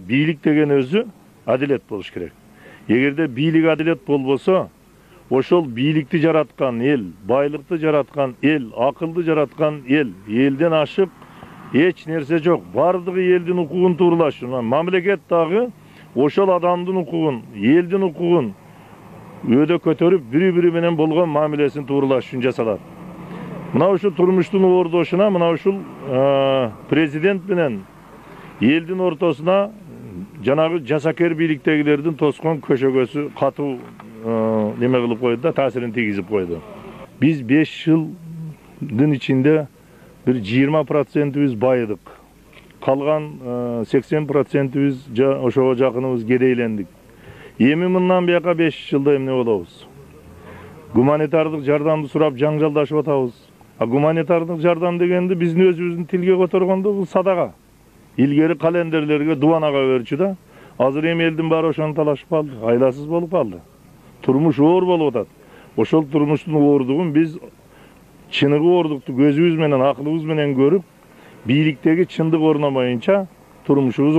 biйлик деген өзү адилет болуш керек. Эгерде бийлик адилет болбосо, ошол бийликти жараткан эл, байлыкты жараткан эл, акылды жараткан эл, элден ашык эч нерсе жок. Бардыгы элдин укугун туурулаш. Мамлекет дагы ошол адамдын укугун, элдин укугун өйдө көтөрүп, бири-бири менен болгон мамилесин туурулаш үчүн жасалат. Мына ушул турмуштун оордошуна, мына ушул президент менен элдин ортосуна жанагы жасакер бийликтегилердин тоскон көшөгөсү катуу неме кылып койду да, таасирин тийгизип койду. Биз 5 жылдын ичинде bir 20%'imiz bayıdık. Kalgan 80%'imiz ошого жакыныбыз кедейленdik. Эми мындан бияка 5 жылда эмне болобуз? Гуманитардык жардамды сурап жаңжалдашып атабыз. А гуманитардык жардам дегенди биздин өзүбүздүн тилге которгондо бул садага. Илгери календерлерге дубанага берчү да. Азыр эми элдин баары ошону талашып калды. Айласыз болуп калды. Турмуш оор болуп атат. Ошол турмуштун оордугун биз чыныгы оордукту көзүбүз менен, акылыбыз менен көрүп, бийликтеги чындык орномоюнча турмушубуз